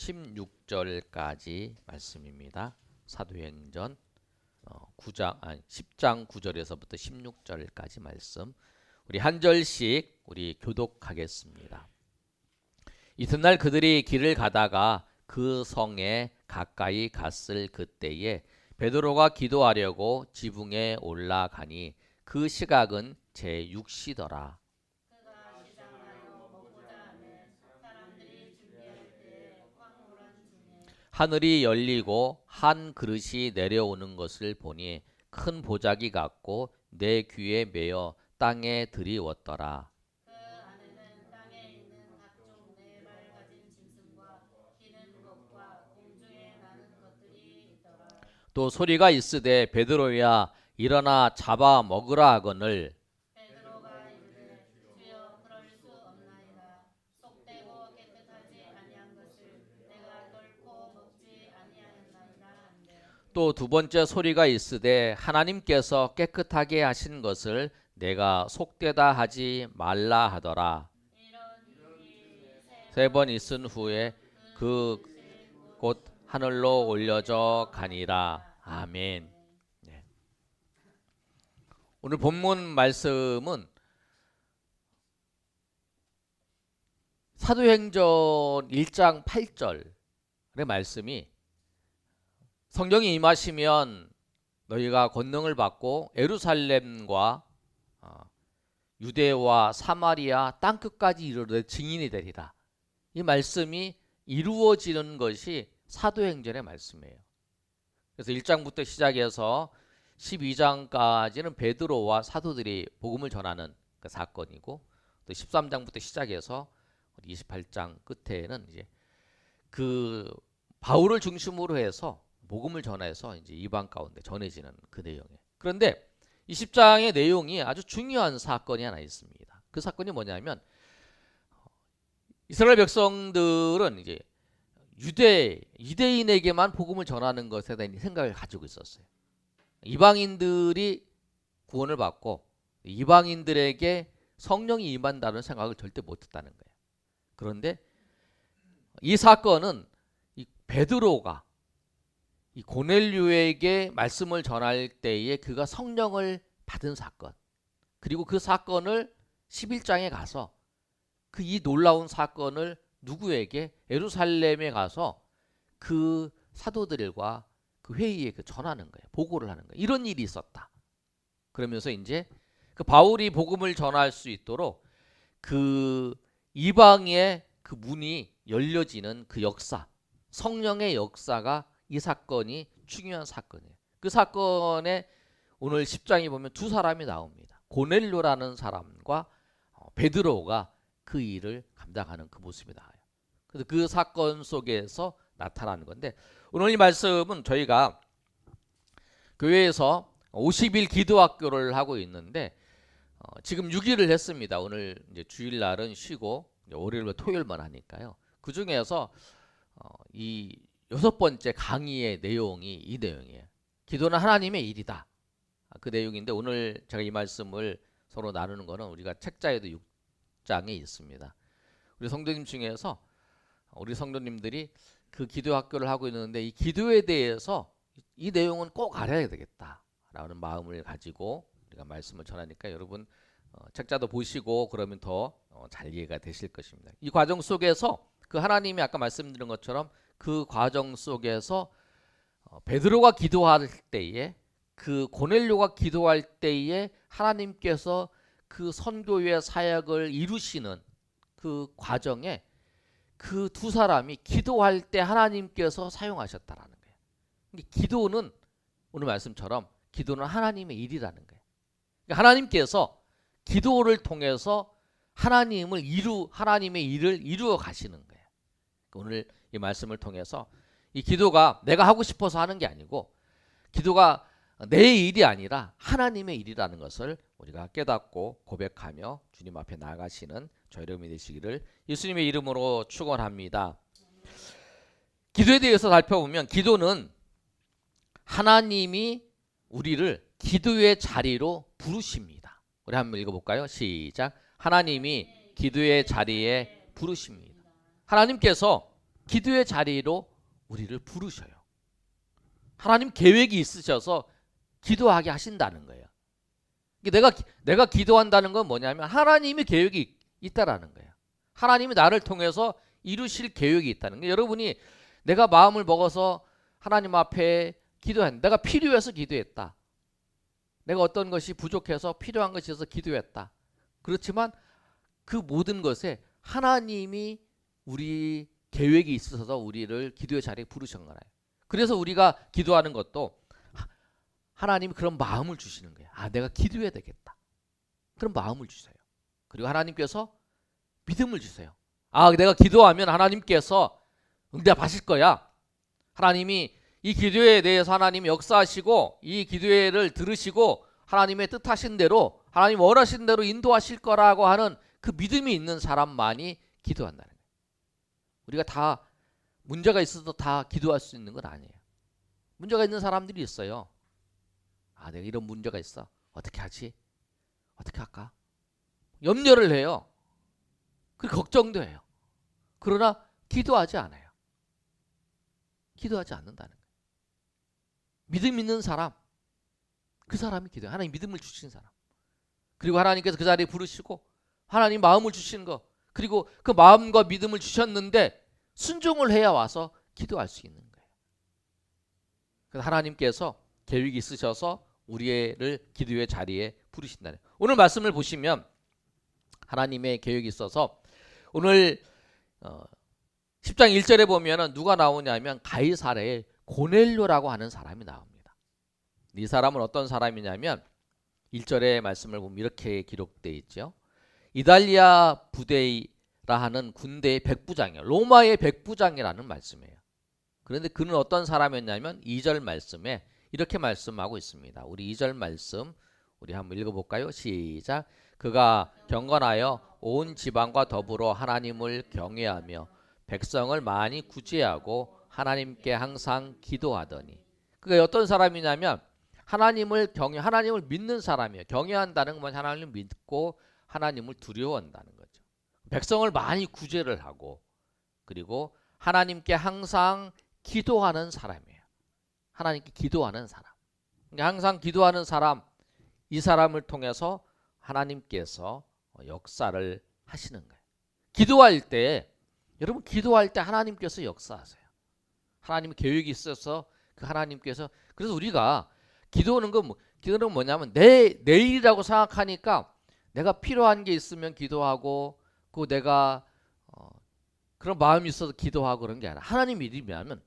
16절까지 말씀입니다. 사도행전 10장 9절에서부터 16절까지 말씀. 우리 한 절씩 우리 교독하겠습니다. 이튿날 그들이 길을 가다가 그 성에 가까이 갔을 그때에 베드로가 기도하려고 지붕에 올라가니 그 시각은 제6시더라. 하늘이 열리고 한 그릇이 내려오는 것을 보니 큰 보자기 같고 내 귀에 매어 땅에 들이웠더라. 그 안에는 땅에 있는 각종 네 발 가진 짐승과 기는 것과 공중에 나는 것들이 있더라. 또 소리가 있으되 베드로야 일어나 잡아 먹으라 하거늘 베드로가 이르되 주여 그럴 수 없나이다. 속되고 깨끗하지 아니한 것을 내가 결코 먹지 아니하였나이다 한데. 또 두 번째 소리가 있으되 하나님께서 깨끗하게 하신 것을 내가 속되다 하지 말라 하더라. 이런 일이 세 번 있은 후에 그 곧 하늘로 올려져 가니라. 아멘. 네. 오늘 본문 말씀은 사도행전 1장 8절의 말씀이 성령이 임하시면 너희가 권능을 받고 예루살렘과 유대와 사마리아 땅끝까지 이르러 증인이 되리라. 이 말씀이 이루어지는 것이 사도행전의 말씀이에요. 그래서 1장부터 시작해서 12장까지는 베드로와 사도들이 복음을 전하는 그 사건이고, 또 13장부터 시작해서 28장 끝에는 이제 그 바울을 중심으로 해서 복음을 전해서 이제 이방 가운데 전해지는 그 내용이에요. 그런데 20장의 내용이 아주 중요한 사건이 하나 있습니다. 그 사건이 뭐냐면 이스라엘 백성들은 이제 유대인에게만 복음을 전하는 것에 대한 생각을 가지고 있었어요. 이방인들이 구원을 받고 이방인들에게 성령이 임한다는 생각을 절대 못했다는 거예요. 그런데 이 사건은 이 베드로가 이 고넬료에게 말씀을 전할 때에 그가 성령을 받은 사건, 그리고 그 사건을 11장에 가서 그 이 놀라운 사건을 누구에게 예루살렘에 가서 그 사도들과 그 회의에 전하는 거예요. 보고를 하는 거예요. 이런 일이 있었다. 그러면서 이제 그 바울이 복음을 전할 수 있도록 그 이방의 그 문이 열려지는 그 역사, 성령의 역사가 이 사건이 중요한 사건이에요. 그 사건에 오늘 10장에 보면 두 사람이 나옵니다. 고넬료라는 사람과 베드로가 그 일을 감당하는 그 모습이 나와요. 그래서 그 사건 속에서 나타나는 건데, 오늘 이 말씀은 저희가 교회에서 50일 기도학교를 하고 있는데 지금 6일을 했습니다. 오늘 이제 주일날은 쉬고 월요일과 토요일만 하니까요. 그 중에서 이 6번째 강의의 내용이 이 내용이에요. 기도는 하나님의 일이다. 그 내용인데, 오늘 제가 이 말씀을 서로 나누는 거는 우리가 책자에도 6장에 있습니다. 우리 성도님 중에서 우리 성도님들이 그 기도 학교를 하고 있는데 이 기도에 대해서 이 내용은 꼭 알아야 되겠다라는 마음을 가지고 우리가 말씀을 전하니까 여러분 책자도 보시고 그러면 더 잘 이해가 되실 것입니다. 이 과정 속에서 그 하나님이 아까 말씀드린 것처럼 그 과정 속에서 베드로가 기도할 때에, 그 고넬료가 기도할 때에 하나님께서 그 선교의 사역을 이루시는 그 과정에 그 두 사람이 기도할 때 하나님께서 사용하셨다라는 거예요. 기도는 오늘 말씀처럼 기도는 하나님의 일이라는 거예요. 그러니까 하나님께서 기도를 통해서 하나님의 일을 이루어 가시는 거예요. 오늘 이 말씀을 통해서 이 기도가 내가 하고 싶어서 하는 게 아니고, 기도가 내 일이 아니라 하나님의 일이라는 것을 우리가 깨닫고 고백하며 주님 앞에 나아가시는 저 여러분이 되시기를 예수님의 이름으로 축원합니다. 기도에 대해서 살펴보면 기도는 하나님이 우리를 기도의 자리로 부르십니다. 우리 한번 읽어볼까요? 시작. 하나님이 기도의 자리에 부르십니다. 하나님께서 기도의 자리로 우리를 부르셔요. 하나님 계획이 있으셔서 기도하게 하신다는 거예요. 내가 기도한다는 건 뭐냐면 하나님의 계획이 있다라는 거예요. 하나님이 나를 통해서 이루실 계획이 있다는 거예요. 여러분이 내가 마음을 먹어서 하나님 앞에 기도했다. 내가 필요해서 기도했다. 내가 어떤 것이 부족해서 필요한 것이 있어서 기도했다. 그렇지만 그 모든 것에 하나님이 우리 계획이 있어서 우리를 기도의 자리에 부르신 거예요. 그래서 우리가 기도하는 것도 하나님이 그런 마음을 주시는 거예요. 아, 내가 기도해야 되겠다. 그런 마음을 주세요. 그리고 하나님께서 믿음을 주세요. 아, 내가 기도하면 하나님께서 응답하실 거야. 하나님이 이 기도에 대해서 하나님이 역사하시고 이 기도를 들으시고 하나님의 뜻하신 대로 하나님 원하신 대로 인도하실 거라고 하는 그 믿음이 있는 사람만이 기도한다는 거예요. 우리가 다 문제가 있어도 다 기도할 수 있는 건 아니에요. 문제가 있는 사람들이 있어요. 아, 내가 이런 문제가 있어. 어떻게 하지? 어떻게 할까? 염려를 해요. 그 걱정도 해요. 그러나 기도하지 않아요. 기도하지 않는다는 거예요. 믿음 있는 사람, 그 사람이 기도해요. 하나님 믿음을 주신 사람. 그리고 하나님께서 그 자리에 부르시고 하나님 마음을 주시는 거, 그리고 그 마음과 믿음을 주셨는데 순종을 해야 와서 기도할 수 있는 거예요. 그래서 하나님께서 계획이 있으셔서 우리를 기도의 자리에 부르신다는 거예요. 오늘 말씀을 보시면 하나님의 계획이 있어서 오늘 10장 1절에 보면은 누가 나오냐면 가이사랴의 고넬료라고 하는 사람이 나옵니다. 이 사람은 어떤 사람이냐면 1절의 말씀을 보면 이렇게 기록되어 있죠. 이달리아 부대라 하는 군대의 백부장이에요. 로마의 백부장이라는 말씀이에요. 그런데 그는 어떤 사람이었냐면 2절 말씀에 이렇게 말씀하고 있습니다. 우리 2절 말씀 우리 한번 읽어볼까요? 시작. 그가 경건하여 온 지방과 더불어 하나님을 경외하며 백성을 많이 구제하고 하나님께 항상 기도하더니. 그가 어떤 사람이냐면 하나님을 믿는 사람이에요. 경외한다는 건 하나님을 믿고 하나님을 두려워한다는 거죠. 백성을 많이 구제를 하고 그리고 하나님께 항상 기도하는 사람이에요. 하나님께 기도하는 사람. 그러니까 항상 기도하는 사람, 이 사람을 통해서 하나님께서 역사를 하시는 거예요. 기도할 때 여러분 기도할 때 하나님께서 역사하세요. 하나님의 계획이 있어서 그 하나님께서 그래서 우리가 기도는 뭐냐면 내일이라고 생각하니까 내가 필요한 게 있으면 기도하고 그 내가 그런 마음이 있어서 기도하고 그런 게 아니라 하나님 믿으면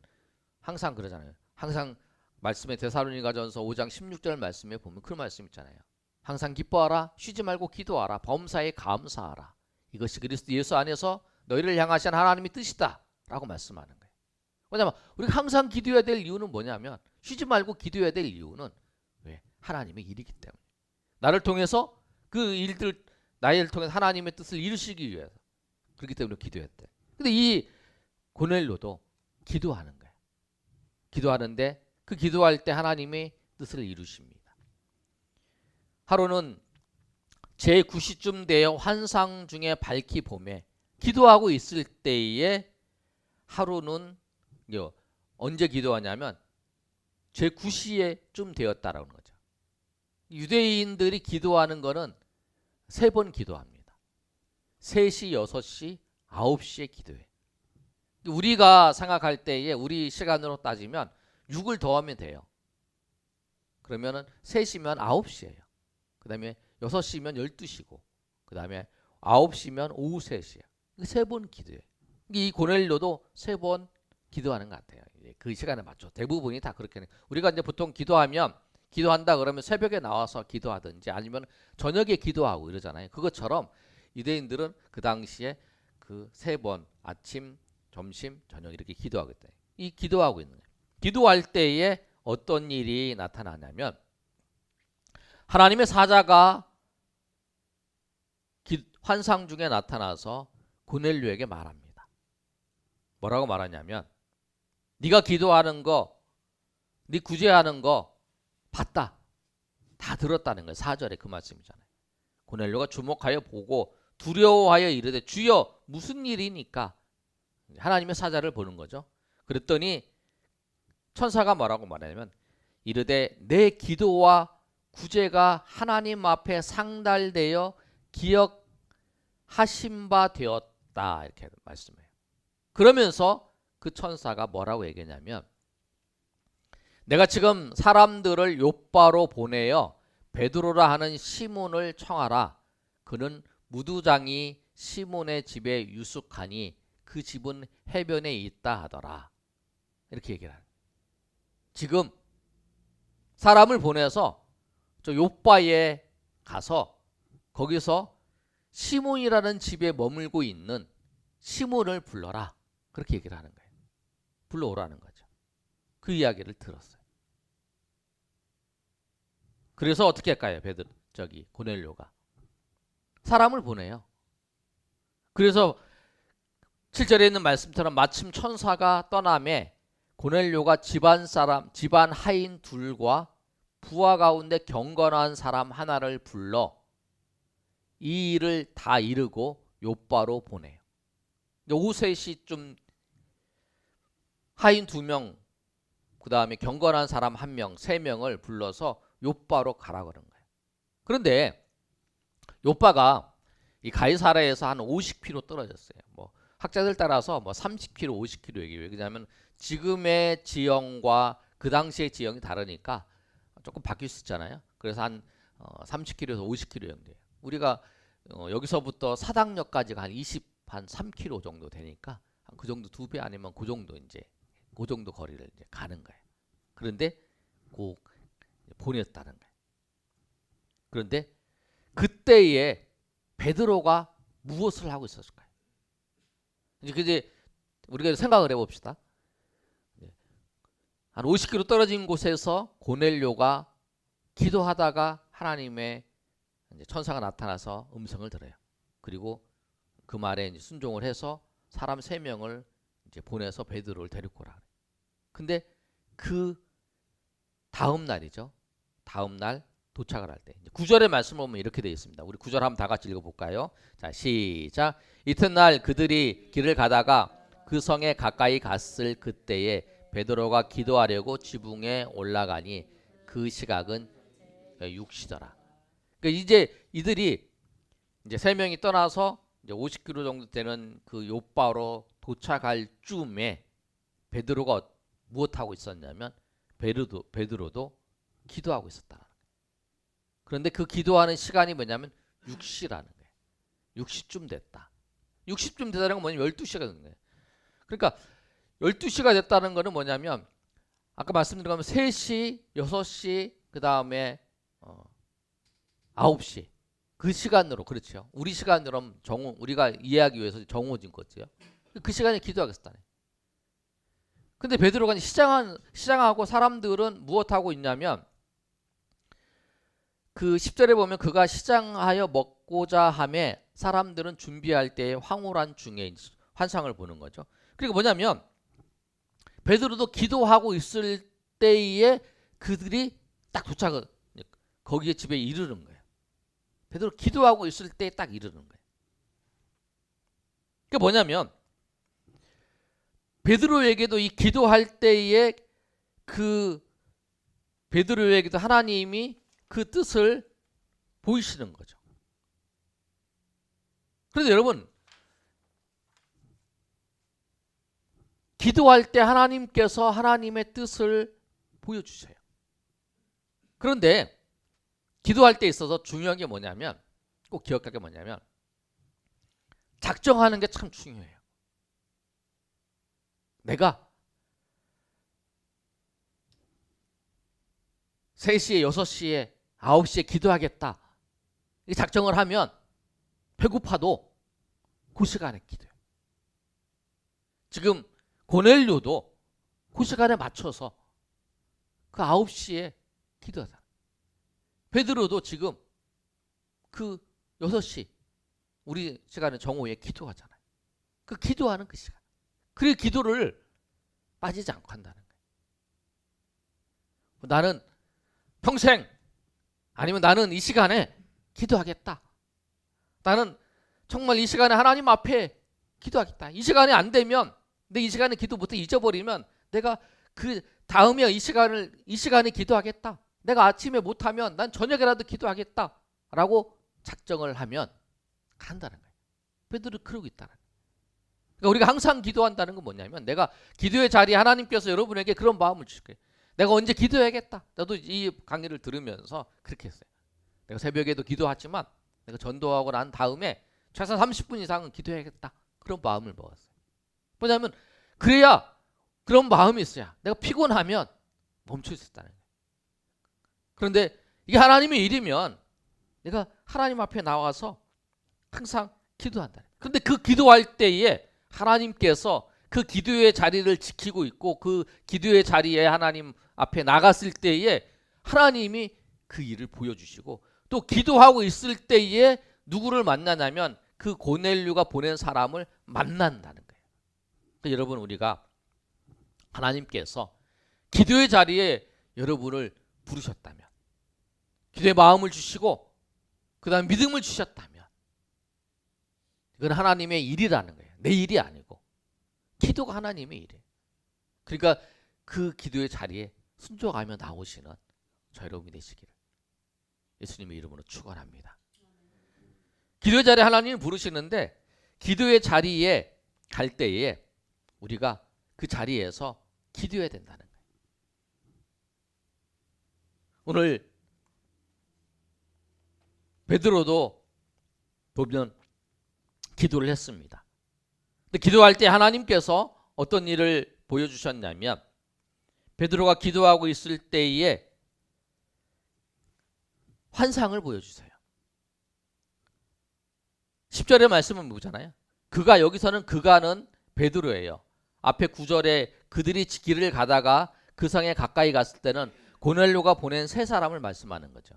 항상 그러잖아요. 항상 말씀에 데살로니가전서 5장 16절 말씀에 보면 그 말씀 있잖아요. 항상 기뻐하라 쉬지 말고 기도하라 범사에 감사하라 이것이 그리스도 예수 안에서 너희를 향하신 하나님의 뜻이다 라고 말씀하는 거예요. 왜냐하면 우리가 항상 기도해야 될 이유는 뭐냐면 쉬지 말고 기도해야 될 이유는 왜? 하나님의 일이기 때문에 나를 통해서 그 일들 나를 통해서 하나님의 뜻을 이루시기 위해서 그렇기 때문에 기도했대. 근데 이 고넬료도 기도하는 거예요. 기도하는데 그 기도할 때 하나님의 뜻을 이루십니다. 하루는 제9시쯤 되어 환상 중에 밝히 봄에 기도하고 있을 때에 하루는 언제 기도하냐면 제9시에쯤 되었다라는 거죠. 유대인들이 기도하는 거는 3번 기도합니다. 3시, 6시, 9시에 기도해. 우리가 생각할 때에 우리 시간으로 따지면 6을 더하면 돼요. 그러면은 3시면 9시예요. 그 다음에 6시면 12시고 그 다음에 9시면 오후 3시예요. 3번 기도해요. 이 고넬료도 3번 기도하는 것 같아요. 그 시간에 맞춰. 대부분이 다 그렇게 해요. 우리가 이제 보통 기도한다 그러면 새벽에 나와서 기도하든지 아니면 저녁에 기도하고 이러잖아요. 그것처럼 유대인들은 그 당시에 그 3번 아침, 점심, 저녁 이렇게 기도하고 있다. 이 기도하고 있는 거예요. 기도할 때에 어떤 일이 나타나냐면 하나님의 사자가 환상 중에 나타나서 고넬료에게 말합니다. 뭐라고 말하냐면 네가 기도하는 거, 네 구제하는 거 봤다. 다 들었다는 거예요. 4절에 그 말씀이잖아요. 고넬료가 주목하여 보고 두려워하여 이르되 주여 무슨 일이니까 하나님의 사자를 보는 거죠. 그랬더니 천사가 뭐라고 말하냐면 이르되 내 기도와 구제가 하나님 앞에 상달되어 기억하신 바 되었다 이렇게 말씀해요. 그러면서 그 천사가 뭐라고 얘기했냐면 내가 지금 사람들을 요바로 보내어 베드로라 하는 시몬을 청하라. 그는 무두장이 시몬의 집에 유숙하니 그 집은 해변에 있다 하더라. 이렇게 얘기를 하는. 지금 사람을 보내서 저 요바에 가서 거기서 시몬이라는 집에 머물고 있는 시몬을 불러라. 그렇게 얘기를 하는 거예요. 불러오라는 거죠. 그 이야기를 들었어요. 그래서 어떻게 할까요? 고넬료가 사람을 보내요. 그래서 7절에 있는 말씀처럼 마침 천사가 떠남에 고넬료가 집안 하인 둘과 부하 가운데 경건한 사람 하나를 불러 이 일을 다 이루고 요바로 보내요. 오후 3시쯤 하인 2명, 그 다음에 경건한 사람 1명, 3명을 불러서 요바로 가라 그런 거예요. 그런데 요바가 이 가이사랴에서 한 50km 떨어졌어요. 뭐 학자들 따라서 뭐 30km, 50km 얘기해요. 왜냐하면 지금의 지형과 그 당시의 지형이 다르니까 조금 바뀔 수 있잖아요. 그래서 한 30km에서 50km 정도 돼요. 우리가 여기서부터 사당역까지가 한 3km 정도 되니까 그 정도 2배 아니면 그 정도 그 정도 거리를 이제 가는 거예요. 그런데 꼭 보냈다는 거예요. 그런데 그때에 베드로가 무엇을 하고 있었을까요? 이제 우리가 생각을 해봅시다. 한 50km 떨어진 곳에서 고넬료가 기도하다가 하나님의 천사가 나타나서 음성을 들어요. 그리고 그 말에 이제 순종을 해서 사람 3명을 이제 보내서 베드로를 데리고 오라. 근데 그 다음 날이죠. 다음 날 도착을 할 때 9절의 말씀을 보면 이렇게 되어 있습니다. 우리 9절 한번 다 같이 읽어볼까요? 자, 시작. 이튿날 그들이 길을 가다가 그 성에 가까이 갔을 그때에 베드로가 기도하려고 지붕에 올라가니 그 시각은 6시더라. 그러니까 이제 이들이 이제 3명이 떠나서 이제 50km 정도 되는 그 요바로 도착할 쯤에 베드로가 무엇하고 있었냐면 베드로도 기도하고 있었다. 그런데 그 기도하는 시간이 뭐냐면 6시라는 거예요. 6시쯤 됐다. 60쯤 되다는 건 뭐냐면 12시가 된 거예요. 그러니까 12시가 됐다는 거는 뭐냐면 아까 말씀드린 것처럼 3시, 6시, 그 다음에 9시 그 시간으로 그렇죠. 우리 시간으로 우리가 이해하기 위해서 정오진 거죠. 그 시간에 기도하겠다네. 근데 베드로가 시장하고 사람들은 무엇하고 있냐면 그 10절에 보면 그가 시장하여 먹고자 하매 사람들은 준비할 때에 황홀한 중에 환상을 보는 거죠. 그리고 뭐냐면 베드로도 기도하고 있을 때에 그들이 딱 도착을 거기에 집에 이르는 거예요. 베드로 기도하고 있을 때에 딱 이르는 거예요. 그게 뭐냐면 베드로에게도 이 기도할 때에 그 베드로에게도 하나님이 그 뜻을 보이시는 거죠. 그런데 여러분 기도할 때 하나님께서 하나님의 뜻을 보여주세요. 그런데 기도할 때 있어서 중요한 게 뭐냐면 꼭 기억할 게 뭐냐면 작정하는 게 참 중요해요. 내가 3시에 6시에 9시에 기도하겠다. 이 작정을 하면 배고파도 그 시간에 기도해요. 지금 고넬료도 그 시간에 맞춰서 그 9시에 기도하잖아요. 베드로도 지금 그 6시 우리 시간에 정오에 기도하잖아요. 그 기도하는 그 시간. 그 기도를 빠지지 않고 한다는 거예요. 나는 평생 아니면 나는 이 시간에 기도하겠다. 나는 정말 이 시간에 하나님 앞에 기도하겠다. 이 시간이 안 되면 근데 이 시간에 기도 못해 잊어버리면 내가 그 다음에 이 시간에 기도하겠다. 내가 아침에 못하면 난 저녁에라도 기도하겠다라고 작정을 하면 간다는 거예요. 베드로 그러고 있다는 거예요. 그러니까 우리가 항상 기도한다는 건 뭐냐면 내가 기도의 자리에 하나님께서 여러분에게 그런 마음을 주실 거예요. 내가 언제 기도해야겠다. 나도 이 강의를 들으면서 그렇게 했어요. 내가 새벽에도 기도하지만 내가 전도하고 난 다음에 최소 30분 이상은 기도해야겠다. 그런 마음을 먹었어요. 뭐냐면 그래야 그런 마음이 있어야 내가 피곤하면 멈출 수 있다는 거예요. 그런데 이게 하나님의 일이면 내가 하나님 앞에 나와서 항상 기도한다. 그런데 그 기도할 때에 하나님께서 그 기도의 자리를 지키고 있고 그 기도의 자리에 하나님 앞에 나갔을 때에 하나님이 그 일을 보여주시고 또 기도하고 있을 때에 누구를 만나냐면 그 고넬료가 보낸 사람을 만난다는 거예요. 그러니까 여러분 우리가 하나님께서 기도의 자리에 여러분을 부르셨다면 기도의 마음을 주시고 그 다음 믿음을 주셨다면 이건 하나님의 일이라는 거예요. 내 일이 아니고 기도가 하나님의 일이에요. 그러니까 그 기도의 자리에 순종하며 나오시는 저 여러분이 되시기를 예수님의 이름으로 축원합니다. 기도의 자리에 하나님을 부르시는데 기도의 자리에 갈 때에 우리가 그 자리에서 기도해야 된다는 거예요. 오늘 베드로도 보면 기도를 했습니다. 근데 기도할 때 하나님께서 어떤 일을 보여주셨냐면 베드로가 기도하고 있을 때에 환상을 보여주세요. 10절의 말씀은 뭐잖아요. 여기서는 그가는 베드로예요. 앞에 9절에 그들이 길을 가다가 그 성에 가까이 갔을 때는 고넬료가 보낸 세 사람을 말씀하는 거죠.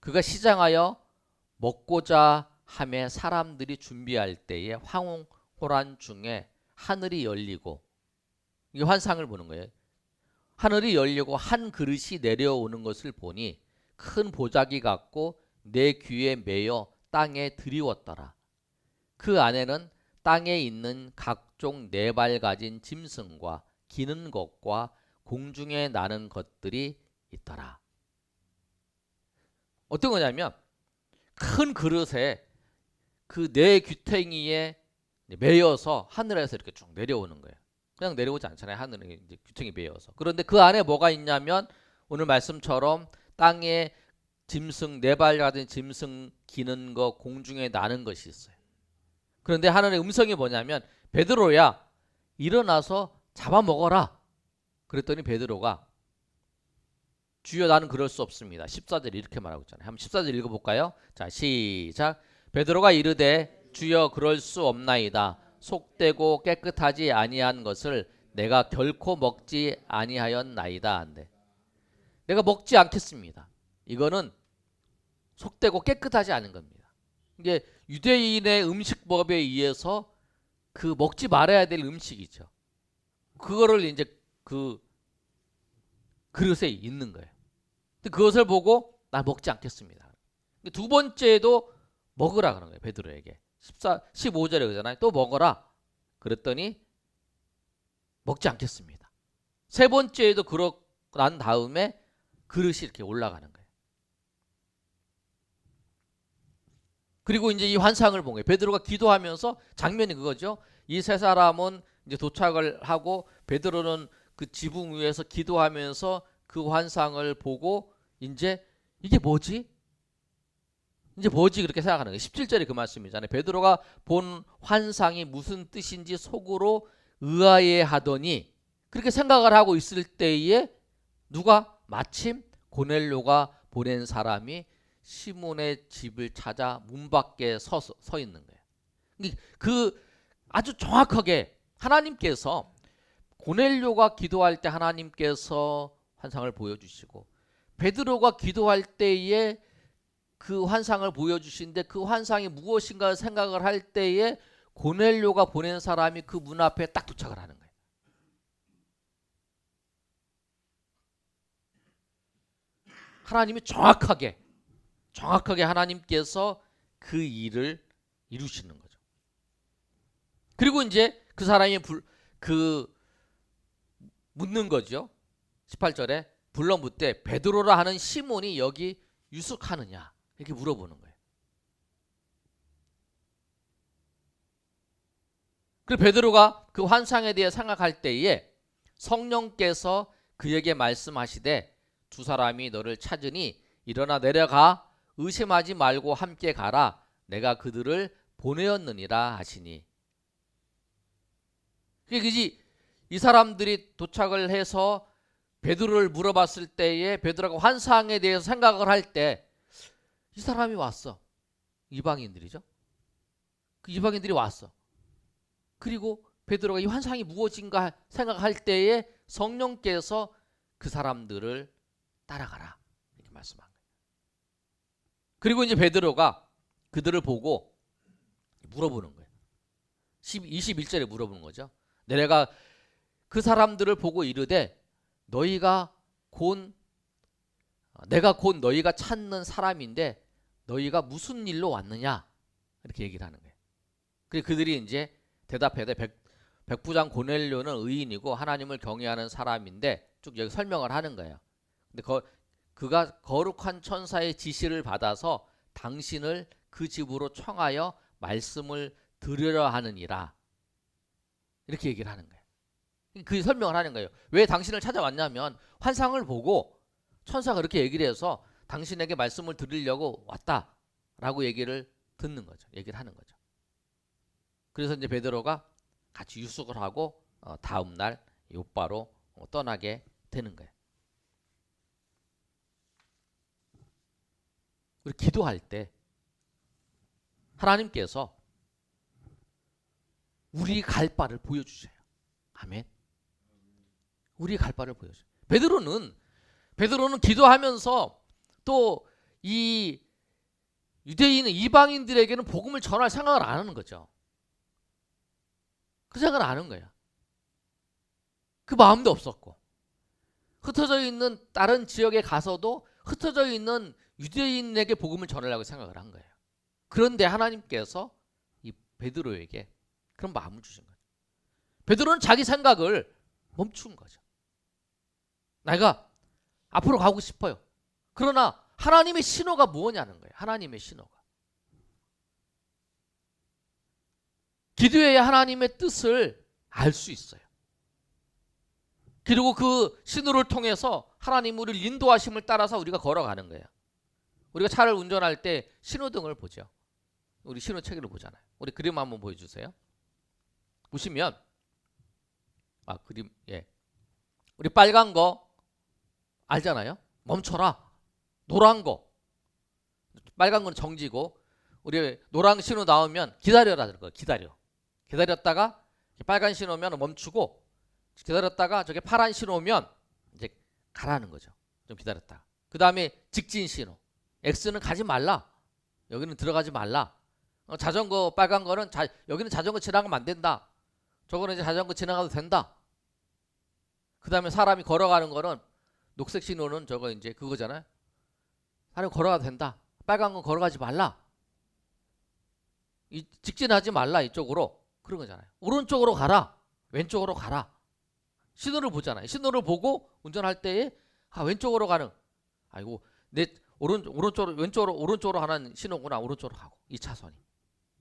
그가 시장하여 먹고자 함에 사람들이 준비할 때에 황홀한 중에 하늘이 열리고 이게 환상을 보는 거예요. 하늘이 열리고 한 그릇이 내려오는 것을 보니 큰 보자기 같고 내 귀에 매여 땅에 드리웠더라. 그 안에는 땅에 있는 각종 네 발 가진 짐승과 기는 것과 공중에 나는 것들이 있더라. 어떤 거냐면 큰 그릇에 그 네 귀퉁이에 매여서 하늘에서 이렇게 쭉 내려오는 거예요. 그냥 내려오지 않잖아요. 하늘에 이제 귀퉁이 매여서. 그런데 그 안에 뭐가 있냐면 오늘 말씀처럼 땅에 짐승 네 발 가진 짐승 기는 거 공중에 나는 것이 있어요. 그런데 하늘의 음성이 뭐냐면 베드로야 일어나서 잡아먹어라. 그랬더니 베드로가 주여 나는 그럴 수 없습니다. 14절 이렇게 말하고 있잖아요. 한번 14절 읽어볼까요? 자 시작. 베드로가 이르되 주여 그럴 수 없나이다. 속되고 깨끗하지 아니한 것을 내가 결코 먹지 아니하였나이다. 한데 내가 먹지 않겠습니다. 이거는 속되고 깨끗하지 않은 겁니다. 이게 유대인의 음식법에 의해서 그 먹지 말아야 될 음식이죠. 그거를 이제 그 그릇에 있는 거예요. 그것을 보고 나 먹지 않겠습니다. 두 번째도 먹으라 그런 거예요. 베드로에게 15절에 그러잖아요. 또 먹어라. 그랬더니 먹지 않겠습니다. 세 번째에도 그러고 난 다음에 그릇이 이렇게 올라가는 거예요. 그리고 이제 이 환상을 본 거예요. 베드로가 기도하면서 장면이 그거죠. 이 세 사람은 이제 도착을 하고 베드로는 그 지붕 위에서 기도하면서 그 환상을 보고 이제 이게 뭐지? 이제 뭐지? 그렇게 생각하는 거예요. 17절에 그 말씀이잖아요. 베드로가 본 환상이 무슨 뜻인지 속으로 의아해 하더니 그렇게 생각을 하고 있을 때에 누가 마침 고넬료가 보낸 사람이 시몬의 집을 찾아 문 밖에 서 있는 거예요. 그 아주 정확하게 하나님께서 고넬료가 기도할 때 하나님께서 환상을 보여주시고 베드로가 기도할 때에 그 환상을 보여주시는데 그 환상이 무엇인가 생각을 할 때에 고넬료가 보낸 사람이 그 문 앞에 딱 도착을 하는 거예요. 하나님이 정확하게 하나님께서 그 일을 이루시는 거죠. 그리고 이제 그 사람이 묻는 거죠. 18절에 불러 묻되 베드로라 하는 시몬이 여기 유숙하느냐 이렇게 물어보는 거예요. 그리고 베드로가 그 환상에 대해 생각할 때에 성령께서 그에게 말씀하시되 두 사람이 너를 찾으니 일어나 내려가 의심하지 말고 함께 가라 내가 그들을 보내었느니라 하시니. 그게 이 사람들이 도착을 해서 베드로를 물어봤을 때에 베드로가 환상에 대해서 생각을 할 때 이 사람이 왔어. 이방인들이죠. 그 이방인들이 왔어. 그리고 베드로가 이 환상이 무엇인가 생각할 때에 성령께서 그 사람들을 따라가라 이렇게 말씀한 거예요. 그리고 이제 베드로가 그들을 보고 물어보는 거예요. 21절에 물어보는 거죠. 내가 그 사람들을 보고 이르되 내가 곧 너희가 찾는 사람인데 너희가 무슨 일로 왔느냐 이렇게 얘기를 하는 거예요. 그리고 그들이 이제 대답하되 백부장 고넬료는 의인이고 하나님을 경외하는 사람인데 쭉 여기 설명을 하는 거예요. 근데 그가 거룩한 천사의 지시를 받아서 당신을 그 집으로 청하여 말씀을 들으려 하느니라 이렇게 얘기를 하는 거예요. 그 설명을 하는 거예요. 왜 당신을 찾아왔냐면 환상을 보고 천사가 그렇게 얘기를 해서 당신에게 말씀을 들으려고 왔다라고 얘기를 듣는 거죠. 얘기를 하는 거죠. 그래서 이제 베드로가 같이 유숙을 하고 다음 날 요바로 떠나게 되는 거예요. 우리 기도할 때 하나님께서 우리 갈 바를 보여주세요. 아멘. 우리 갈 바를 보여줘요. 베드로는 기도하면서 또 이 유대인 이방인들에게는 복음을 전할 생각을 안 하는 거죠. 그 생각을 안 하는 거야. 그 마음도 없었고 흩어져 있는 다른 지역에 가서도 흩어져 있는 유대인에게 복음을 전하려고 생각을 한 거예요. 그런데 하나님께서 이 베드로에게 그런 마음을 주신 거죠. 베드로는 자기 생각을 멈춘 거죠. 내가 앞으로 가고 싶어요. 그러나 하나님의 신호가 무엇냐는 거예요. 하나님의 신호가. 기도해야 하나님의 뜻을 알 수 있어요. 그리고 그 신호를 통해서 하나님 우리를 인도하심을 따라서 우리가 걸어가는 거예요. 우리가 차를 운전할 때 신호등을 보죠. 우리 신호체계를 보잖아요. 우리 그림 한번 보여주세요. 보시면 그림 우리 빨간 거 알잖아요. 멈춰라. 노란 거. 빨간 건 정지고 우리 노란 신호 나오면 기다려라 그럴 거예요. 기다렸다가 빨간 신호면 멈추고 기다렸다가 저게 파란 신호면 이제 가라는 거죠. 좀 기다렸다가. 그다음에 직진 신호. X는 가지 말라. 여기는 들어가지 말라. 자전거 빨간 거는 여기는 자전거 지나가면 안 된다. 저거는 이제 자전거 지나가도 된다. 그다음에 사람이 걸어가는 거는 녹색 신호는 저거 이제 그거잖아요. 사람이 걸어가도 된다. 빨간 건 걸어가지 말라. 직진하지 말라 이쪽으로. 그런 거잖아요. 오른쪽으로 가라. 왼쪽으로 가라. 신호를 보잖아요. 신호를 보고 운전할 때에 왼쪽으로 가는. 아이고 내 오른쪽으로 가는 신호구나. 오른쪽으로 가고 2차선이.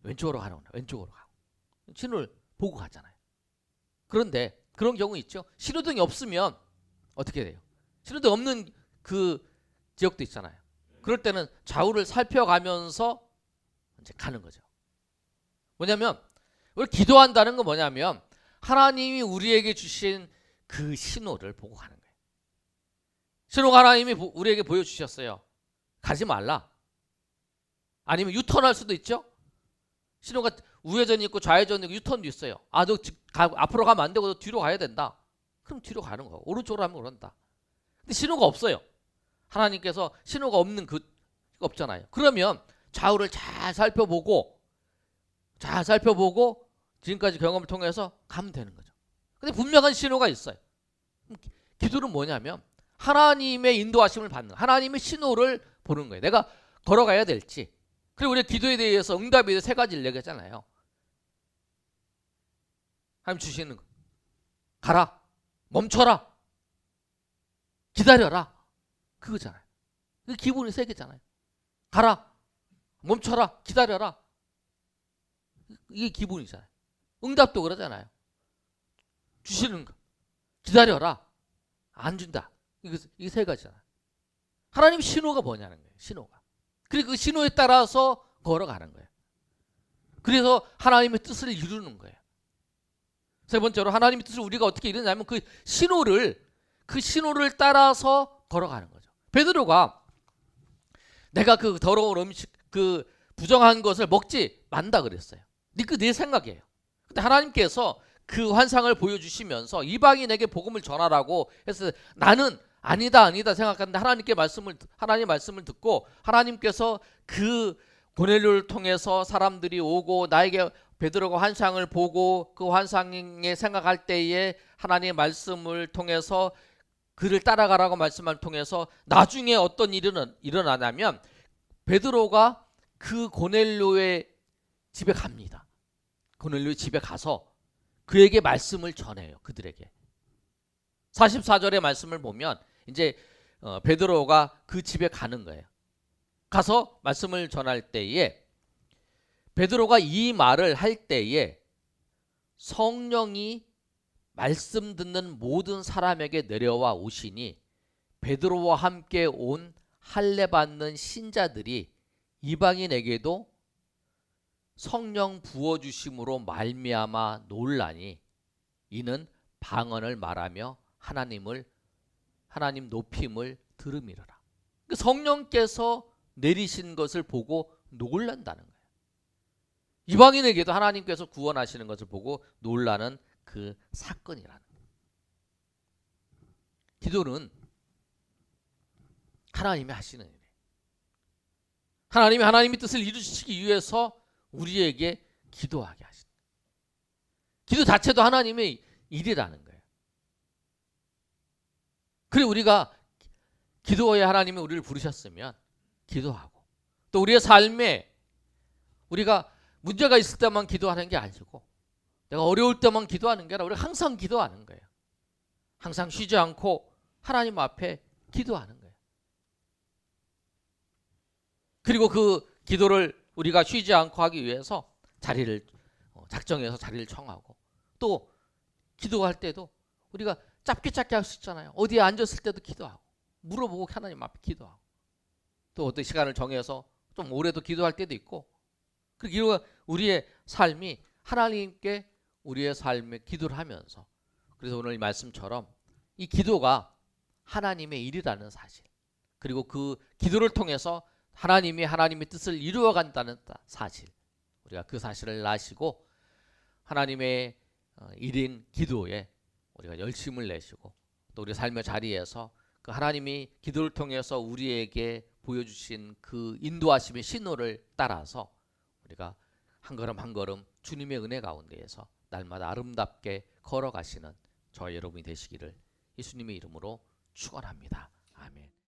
왼쪽으로 가는구나. 왼쪽으로 가고. 신호를 보고 가잖아요. 그런데 그런 경우 있죠. 신호등이 없으면 어떻게 돼요? 신호등 없는 그 지역도 있잖아요. 그럴 때는 좌우를 살펴가면서 이제 가는 거죠. 뭐냐면 우리 기도한다는 건 뭐냐면 하나님이 우리에게 주신 그 신호를 보고 가는 거예요. 신호가 하나님이 우리에게 보여주셨어요. 가지 말라. 아니면 유턴할 수도 있죠. 신호가 우회전이 있고 좌회전이 있고 유턴도 있어요. 너 앞으로 가면 안 되고 너 뒤로 가야 된다. 그럼 뒤로 가는 거고 오른쪽으로 하면 그런다. 근데 신호가 없어요. 하나님께서 신호가 없는 없잖아요. 그러면 좌우를 잘 살펴보고 지금까지 경험을 통해서 가면 되는 거죠. 근데 분명한 신호가 있어요. 기도는 뭐냐면 하나님의 인도하심을 받는 하나님의 신호를 보는 거예요. 내가 걸어가야 될지. 그리고 우리 기도에 대해서 응답에 대해서 세 가지를 얘기했잖아요. 하나님 주시는 거. 가라. 멈춰라. 기다려라. 그거잖아요. 그 기분이 세겠잖아요. 가라. 멈춰라. 기다려라. 이게 기분이잖아요. 응답도 그러잖아요. 주시는 거. 기다려라. 안 준다. 이게 세 가지잖아요. 하나님 신호가 뭐냐는 거예요. 신호가. 그리고 그 신호에 따라서 걸어가는 거예요. 그래서 하나님의 뜻을 이루는 거예요. 세 번째로 하나님의 뜻을 우리가 어떻게 이루냐면 그 신호를 따라서 걸어가는 거죠. 베드로가 내가 그 더러운 음식, 그 부정한 것을 먹지 만다 그랬어요. 네 생각이에요. 근데 하나님께서 그 환상을 보여주시면서 이방인에게 복음을 전하라고 해서 나는 아니다 생각하는데 하나님 말씀을 듣고 하나님께서 그 고넬료를 통해서 사람들이 오고 나에게 베드로가 환상을 보고 그 환상에 생각할 때에 하나님의 말씀을 통해서 그를 따라가라고 말씀을 통해서 나중에 어떤 일이 일어나냐면 베드로가 그 고넬료의 집에 갑니다. 고넬료의 집에 가서 그에게 말씀을 전해요. 그들에게. 44절의 말씀을 보면 이제 베드로가 그 집에 가는 거예요. 가서 말씀을 전할 때에 베드로가 이 말을 할 때에 성령이 말씀 듣는 모든 사람에게 내려와 오시니 베드로와 함께 온 할례 받는 신자들이 이방인에게도 성령 부어 주심으로 말미암아 놀라니 이는 방언을 말하며 하나님 높임을 들음이로라. 성령께서 내리신 것을 보고 놀란다는 거예요. 이방인에게도 하나님께서 구원하시는 것을 보고 놀라는 그 사건이라는 거예요. 기도는 하나님이 하시는 일이에요. 하나님의 뜻을 이루시기 위해서 우리에게 기도하게 하신다. 기도 자체도 하나님의 일이라는 거예요. 그리고 우리가 기도에 하나님이 우리를 부르셨으면 기도하고 또 우리의 삶에 우리가 문제가 있을 때만 기도하는 게 아니고 내가 어려울 때만 기도하는 게 아니라 우리가 항상 기도하는 거예요. 항상 쉬지 않고 하나님 앞에 기도하는 거예요. 그리고 그 기도를 우리가 쉬지 않고 하기 위해서 자리를 작정해서 자리를 청하고 또 기도할 때도 우리가 짧게 할 수 있잖아요. 어디에 앉았을 때도 기도하고 물어보고 하나님 앞에 기도하고 또 어떤 시간을 정해서 좀 오래도 기도할 때도 있고 그리고 우리의 삶이 하나님께 우리의 삶에 기도를 하면서 그래서 오늘 이 말씀처럼 이 기도가 하나님의 일이라는 사실 그리고 그 기도를 통해서 하나님의 뜻을 이루어간다는 사실 우리가 그 사실을 아시고 하나님의 일인 기도에 우리가 열심을 내시고 또 우리 삶의 자리에서 그 하나님이 기도를 통해서 우리에게 보여주신 그 인도하심의 신호를 따라서 우리가 한 걸음 한 걸음 주님의 은혜 가운데에서 날마다 아름답게 걸어가시는 저와 여러분이 되시기를 예수님의 이름으로 축원합니다. 아멘.